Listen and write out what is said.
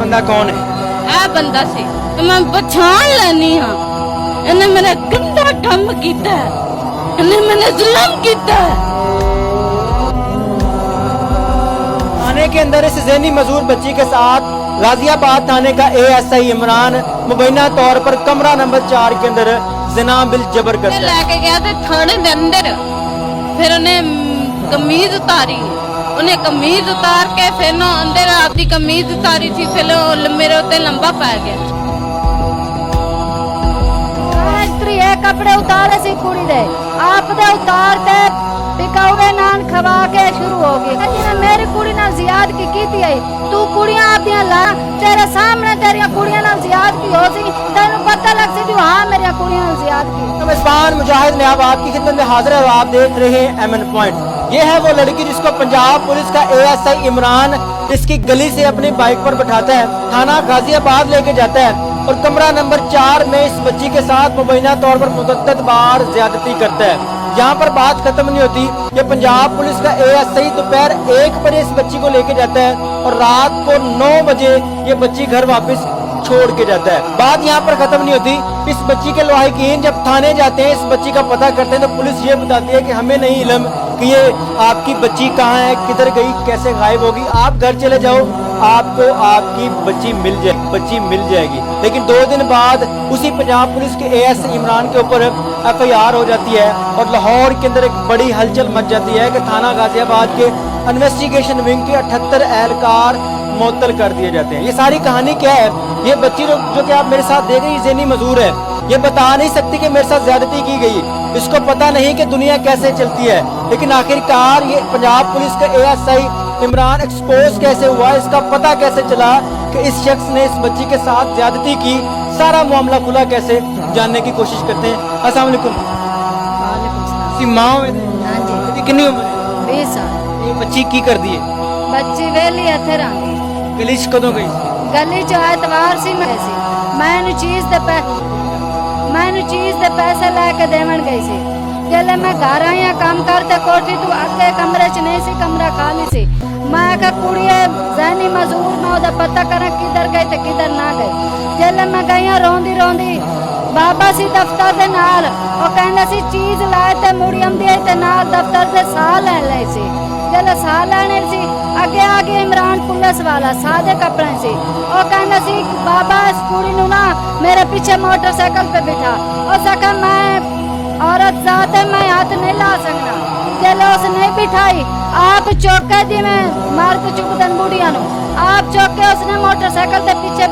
बंदा कौन है? ਇਹ ਬੰਦਾ ਸੀ ਤੇ ਮੈਂ ਪਛਾਣ ਲੈਣੀ ਹਾਂ। ਇਹਨੇ ਮੇਰਾ ਗੰਦਾ ਕੰਮ ਕੀਤਾ ਹੈ, ਇਹਨੇ ਮੈਨੂੰ ਜ਼ੁਲਮ ਕੀਤਾ है। थाने के अंदर इस ज़हनी मजबूर बच्ची के साथ गाजियाबाद थाने का एएसआई इमरान मुबैना तौर पर कमरा नंबर 4 के अंदर ज़िना बिल जबर करता है। लेके गया थे थाने के अंदर, फिर उन्हें कमीज उतारी, उन्हें कमीज उतार के फिर ना अंदर आपकी कमीज उतारी थी, फिर मेरे उत्ते लंबा पै गया। ये कपड़े उतारे सी कुड़ी दे आप दे उतारते पिकावे नान खवा के शुरू हो गई। मेरी कुड़ी नाल जियाद की थी आई, तू कुड़ियां आपदियां ला तेरे सामने तेरिया कुड़ियां नाल जियाद की हो सी, तेनू पता लग सी जो हां मेरी कुड़ियां नाल जियाद की। नमस्कार, मुजाहिद नयाब आपकी खिदमत में हाजिर है और आप देख रहे हैं एमएन पॉइंट। ये है वो लड़की जिसको पंजाब पुलिस का एएसआई इमरान इसकी गली से अपनी बाइक पर बैठाता है, थाना गाजियाबाद लेके जाता है और कमरा नंबर 4 में इस बच्ची के साथ मुबैना तौर पर मुतअद्दिद बार ज्यादती करता है। यहाँ पर बात खत्म नहीं होती कि पंजाब पुलिस का एएसआई दोपहर 1 बजे इस बच्ची को लेके जाता है और रात को 9 बजे ये बच्ची घर वापस छोड़ के जाता है। बात यहाँ पर खत्म नहीं होती। इस बच्ची के लवाहिकीन जब थाने जाते हैं, इस बच्ची का पता करते हैं, तो पुलिस ये बताती है कि हमें नहीं इल्म कि ये आपकी बच्ची कहाँ है, किधर गई, कैसे गायब होगी। आप घर चले जाओ, आपको आपकी बच्ची मिल जाएगी। लेकिन 2 दिन बाद उसी पंजाब पुलिस के एएसआई इमरान के ऊपर एफआईआर हो जाती है और लाहौर के अंदर एक बड़ी हलचल मच जाती है कि थाना गाजियाबाद के इन्वेस्टिगेशन विंग के 78 एहलकार मुअत्तल कर दिए जाते हैं। ये सारी कहानी क्या है? ये बच्ची जो कि आप मेरे साथ देख रहे हैं, ज़हनी मजबूर है, ये बता नहीं सकती कि मेरे साथ ज्यादती की गई। इसको पता नहीं कि दुनिया कैसे चलती है, लेकिन आखिरकार ये पंजाब पुलिस का एएसआई इमरान एक्सपोज कैसे हुआ, इसका पता कैसे चला कि इस शख्स ने इस बच्ची के साथ ज्यादती की, सारा मामला खुला कैसे, जानने की कोशिश करते हैं। अस्सलाम वालेकुम। कितनी उम्र है? 20 साल। ये बच्ची की कर दी है? बच्ची वेली इथे रही गली च कदों गई? गली च एतवार सी मैनू चीज दे पैसे लेके देवन गई सी। जल्ले मैं घर आई काम करते कोठी तू अगे कमरे च नहीं सी, कमरा खाली सी। मैं कहा कुड़िए ज़हनी मजबूर, मैं ओदा पता करा किधर गई ते किधर ना गई। जल्ले मैं गई रोंदी रोंदी बाबा सी दफ्तर दे नाल, ओ कहंदा सी चीज लाए ते मुड़ियम दी ते नाल दफ्तर दे साह ले ले सी। जल्ले साह लेने सी आगे आगे इमरान पुलिस वाला सादे कपड़े सी, ओ कहंदा सी बाबा इस कुड़ी नू ना मेरे पीछे मोटरसाइकिल पे बिठा। ओ सका मैं औरत जाते मैं हाथ नहीं ला सकना। जल्ले उस नहीं बिठाई, आप चौके दी में मार के चुक दन बुढ़िया नु, आप चौके उसने मोटरसाइकिल के पीछे